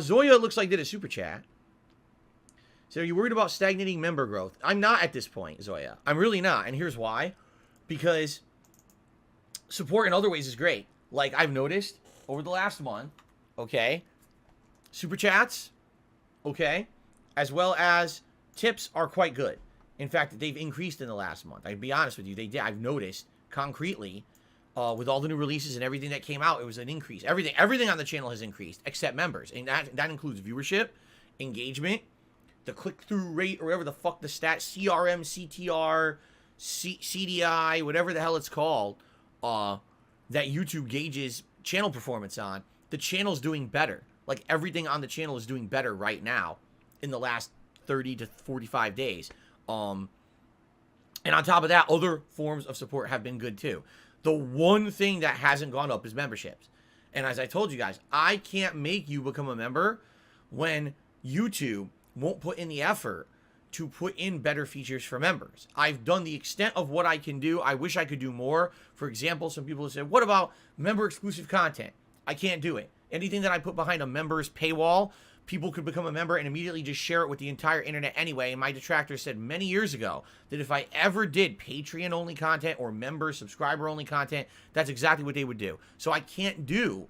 Zoya looks like did a super chat. So are you worried about stagnating member growth? I'm not at this point, Zoya. I'm really not. And here's why. Because support in other ways is great. Like I've noticed over the last month, okay, super chats, okay, as well as tips are quite good. In fact, they've increased in the last month. I'd be honest with you, they did. I've noticed concretely with all the new releases and everything that came out, it was an increase. Everything on the channel has increased except members, and that includes viewership, engagement, the click-through rate, or whatever the fuck the stat, CRM, CTR, CDI, whatever the hell it's called, that YouTube gauges channel performance on. The channel's doing better. Like, everything on the channel is doing better right now in the last 30 to 45 days. And on top of that, other forms of support have been good too. The one thing that hasn't gone up is memberships. And as I told you guys, I can't make you become a member when YouTube won't put in the effort to put in better features for members. I've done the extent of what I can do. I wish I could do more. For example, some people have said, what about member exclusive content? I can't do it. Anything that I put behind a member's paywall, people could become a member and immediately just share it with the entire internet anyway. And my detractors said many years ago that if I ever did Patreon-only content or member, subscriber-only content, that's exactly what they would do. So I can't do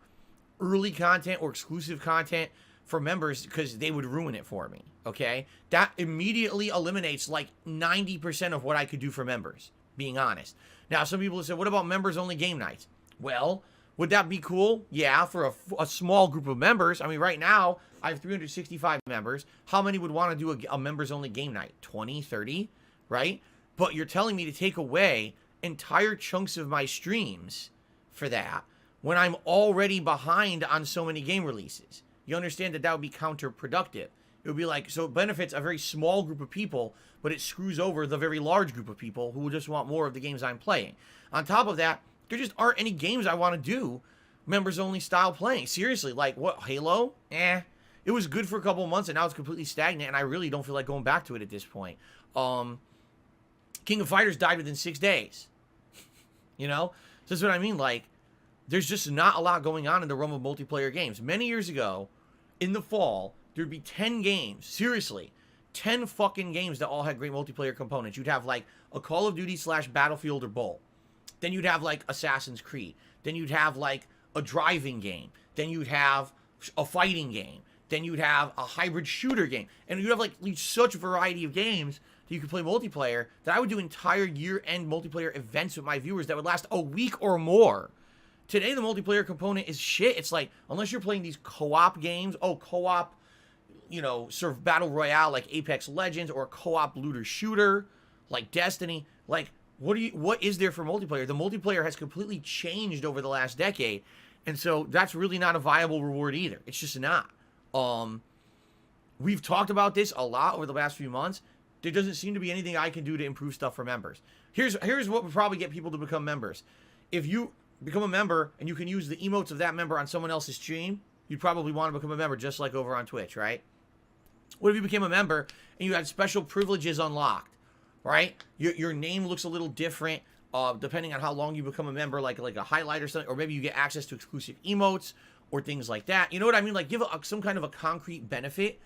early content or exclusive content for members because they would ruin it for me, okay? That immediately eliminates like 90% of what I could do for members, being honest. Now, some people have said, what about members-only game nights? Well, would that be cool? Yeah, for a small group of members. I mean, right now, I have 365 members. How many would want to do a members-only game night? 20, 30, right? But you're telling me to take away entire chunks of my streams for that when I'm already behind on so many game releases. You understand that that would be counterproductive. It would be like, so it benefits a very small group of people, but it screws over the very large group of people who will just want more of the games I'm playing. On top of that, there just aren't any games I want to do members-only style playing. Seriously, like, what, Halo? It was good for a couple of months, and now it's completely stagnant, and I really don't feel like going back to it at this point. King of Fighters died within 6 days. You know? So that's what I mean, like, there's just not a lot going on in the realm of multiplayer games. Many years ago, in the fall, there'd be 10 games, seriously, 10 fucking games that all had great multiplayer components. You'd have, like, a Call of Duty / Battlefield or both. Then you'd have, like, Assassin's Creed. Then you'd have, like, a driving game. Then you'd have a fighting game. Then you'd have a hybrid shooter game. And you'd have, like, such a variety of games that you could play multiplayer that I would do entire year-end multiplayer events with my viewers that would last a week or more. Today, the multiplayer component is shit. It's like, unless you're playing these co-op games, co-op, you know, sort of battle royale like Apex Legends, or co-op looter shooter like Destiny, like, what is there for multiplayer? The multiplayer has completely changed over the last decade, and so that's really not a viable reward either. It's just not. We've talked about this a lot over the last few months. There doesn't seem to be anything I can do to improve stuff for members. Here's what would probably get people to become members. If you become a member and you can use the emotes of that member on someone else's stream, you'd probably want to become a member just like over on Twitch, right? What if you became a member and you had special privileges unlocked, right? Your name looks a little different depending on how long you become a member, like a highlight or something, or maybe you get access to exclusive emotes or things like that. You know what I mean? Like, give some kind of a concrete benefit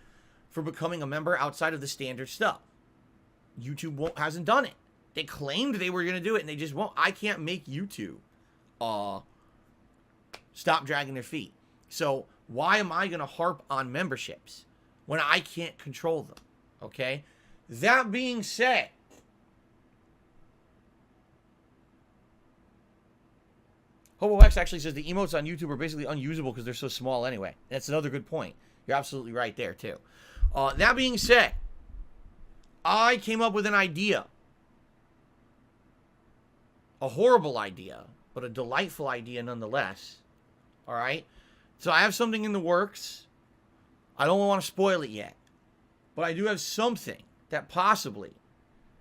for becoming a member outside of the standard stuff. YouTube hasn't done it. They claimed they were going to do it, and they just won't. I can't make YouTube stop dragging their feet. So why am I going to harp on memberships when I can't control them? Okay? That being said, HoboX actually says the emotes on YouTube are basically unusable because they're so small anyway. That's another good point. You're absolutely right there, too. That being said, I came up with an idea. A horrible idea, but a delightful idea nonetheless. All right? So I have something in the works. I don't want to spoil it yet. But I do have something that possibly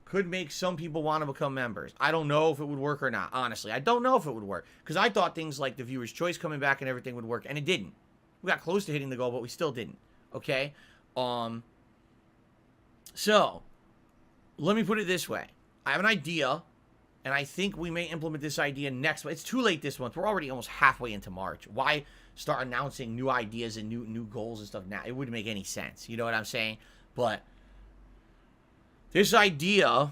could make some people want to become members. I don't know if it would work or not, honestly. I don't know if it would work. Because I thought things like the viewer's choice coming back and everything would work, and it didn't. We got close to hitting the goal, but we still didn't. Okay? So, let me put it this way. I have an idea And I think we may implement this idea next month. It's too late this month. We're already almost halfway into March. Why start announcing new ideas and new goals and stuff now? It wouldn't make any sense. You know what I'm saying? But this idea,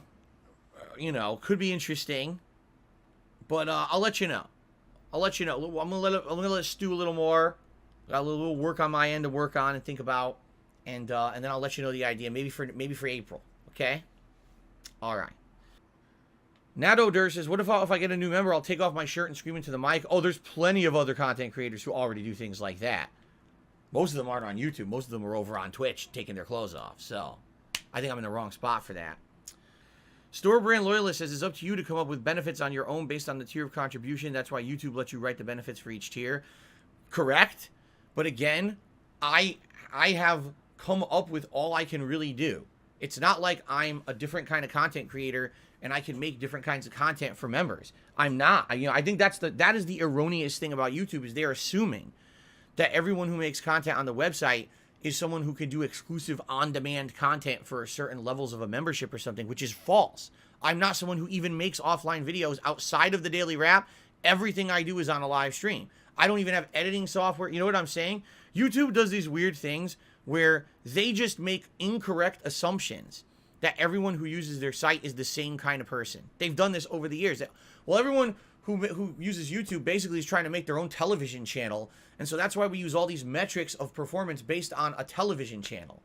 you know, could be interesting. But I'll let you know. I'll let you know. I'm gonna let it stew a little more. Got a little work on my end to work on and think about, and then I'll let you know the idea. Maybe for April. Okay. All right. Nado Dur says, what if I get a new member, I'll take off my shirt and scream into the mic? Oh, there's plenty of other content creators who already do things like that. Most of them aren't on YouTube. Most of them are over on Twitch taking their clothes off. So I think I'm in the wrong spot for that. Store Brand Loyalist says, it's up to you to come up with benefits on your own based on the tier of contribution. That's why YouTube lets you write the benefits for each tier. Correct. But again, I have come up with all I can really do. It's not like I'm a different kind of content creator and I can make different kinds of content for members. I'm not. I think that is the erroneous thing about YouTube, is they're assuming that everyone who makes content on the website is someone who can do exclusive on-demand content for certain levels of a membership or something, which is false. I'm not someone who even makes offline videos outside of the Daily Wrap. Everything I do is on a live stream. I don't even have editing software. You know what I'm saying? YouTube does these weird things where they just make incorrect assumptions that everyone who uses their site is the same kind of person. They've done this over the years. Well, everyone who uses YouTube basically is trying to make their own television channel, and so that's why we use all these metrics of performance based on a television channel.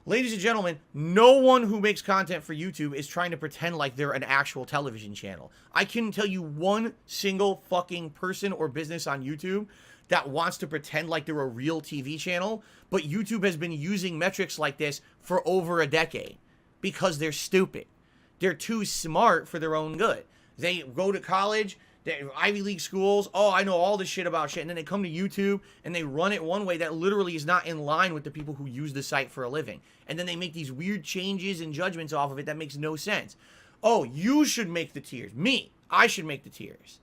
Ladies and gentlemen, no one who makes content for YouTube is trying to pretend like they're an actual television channel. I couldn't tell you one single fucking person or business on YouTube that wants to pretend like they're a real TV channel, but YouTube has been using metrics like this for over a decade because they're stupid. They're too smart for their own good. They go to college, they're Ivy League schools, oh, I know all this shit about shit, and then they come to YouTube and they run it one way that literally is not in line with the people who use the site for a living. And then they make these weird changes and judgments off of it that makes no sense. Oh, you should make the tiers. I should make the tiers.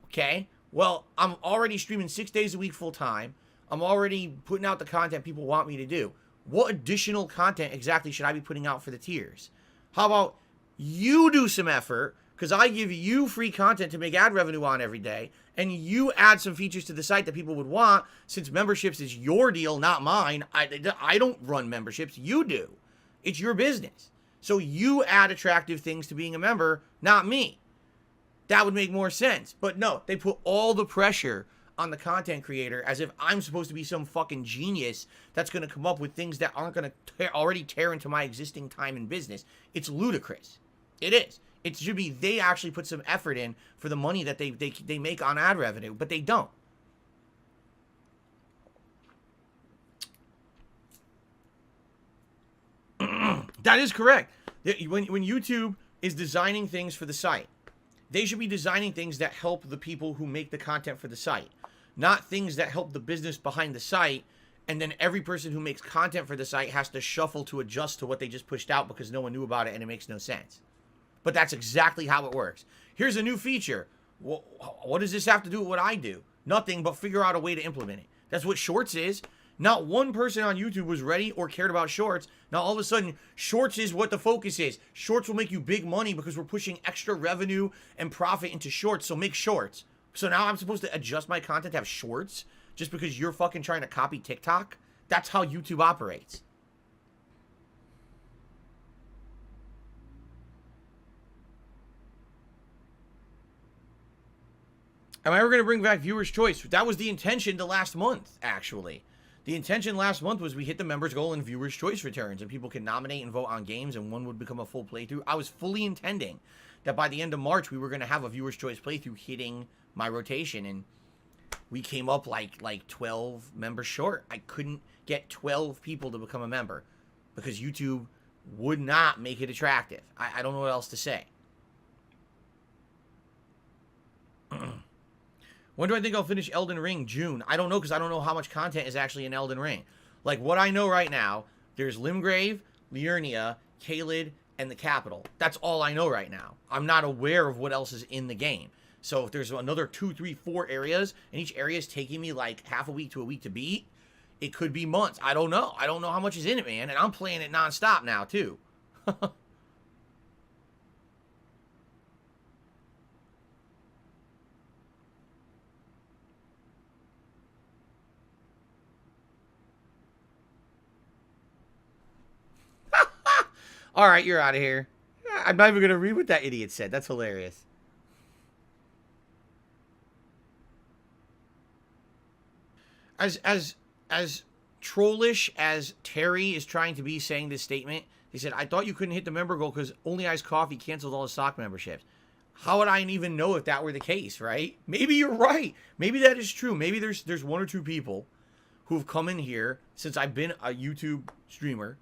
Okay? Well, I'm already streaming 6 days a week full time. I'm already putting out the content people want me to do. What additional content exactly should I be putting out for the tiers? How about you do some effort, because I give you free content to make ad revenue on every day, and you add some features to the site that people would want, since memberships is your deal, not mine. I don't run memberships. You do. It's your business. So you add attractive things to being a member, not me. That would make more sense. But no, they put all the pressure on the content creator as if I'm supposed to be some fucking genius that's going to come up with things that aren't going to already tear into my existing time in business. It's ludicrous. It is. It should be they actually put some effort in for the money that they make on ad revenue, but they don't. That is correct. When YouTube is designing things for the site, they should be designing things that help the people who make the content for the site, not things that help the business behind the site, and then every person who makes content for the site has to shuffle to adjust to what they just pushed out because no one knew about it and it makes no sense. But that's exactly how it works. Here's a new feature. What does this have to do with what I do? Nothing, but figure out a way to implement it. That's what Shorts is. Not one person on YouTube was ready or cared about Shorts. Now, all of a sudden, Shorts is what the focus is. Shorts will make you big money because we're pushing extra revenue and profit into Shorts, so make Shorts. So now I'm supposed to adjust my content to have Shorts just because you're fucking trying to copy TikTok? That's how YouTube operates. Am I ever going to bring back Viewer's Choice? That was the intention the last month, actually. The intention last month was we hit the members goal in Viewer's Choice returns, and people can nominate and vote on games, and one would become a full playthrough. I was fully intending that by the end of March, we were going to have a Viewer's Choice playthrough hitting my rotation, and we came up like 12 members short. I couldn't get 12 people to become a member because YouTube would not make it attractive. I don't know what else to say. When do I think I'll finish Elden Ring? June. I don't know, because I don't know how much content is actually in Elden Ring. Like, what I know right now, there's Limgrave, Liurnia, Caelid, and the Capital. That's all I know right now. I'm not aware of what else is in the game. So if there's another 2, 3, 4 areas, and each area is taking me like half a week to a week to beat, it could be months. I don't know. I don't know how much is in it, man. And I'm playing it nonstop now, too. All right, you're out of here. I'm not even going to read what that idiot said. That's hilarious. As trollish as Terry is trying to be saying this statement, he said, I thought you couldn't hit the member goal because Only Iced Coffee canceled all the stock memberships. How would I even know if that were the case, right? Maybe you're right. Maybe that is true. Maybe there's one or two people who've come in here since I've been a YouTube streamer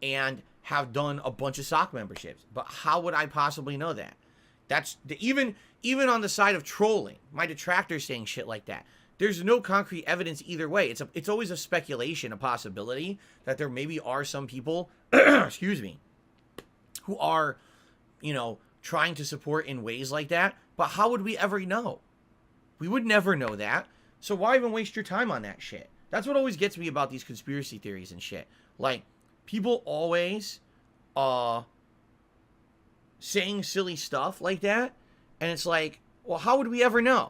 and have done a bunch of stock memberships. But how would I possibly know that? That's even on the side of trolling, my detractors saying shit like that. There's no concrete evidence either way. It's always a speculation, a possibility that there maybe are some people, excuse me, who are, trying to support in ways like that. But how would we ever know? We would never know that. So why even waste your time on that shit? That's what always gets me about these conspiracy theories and shit. Like, people always saying silly stuff like that, and it's like, well, how would we ever know?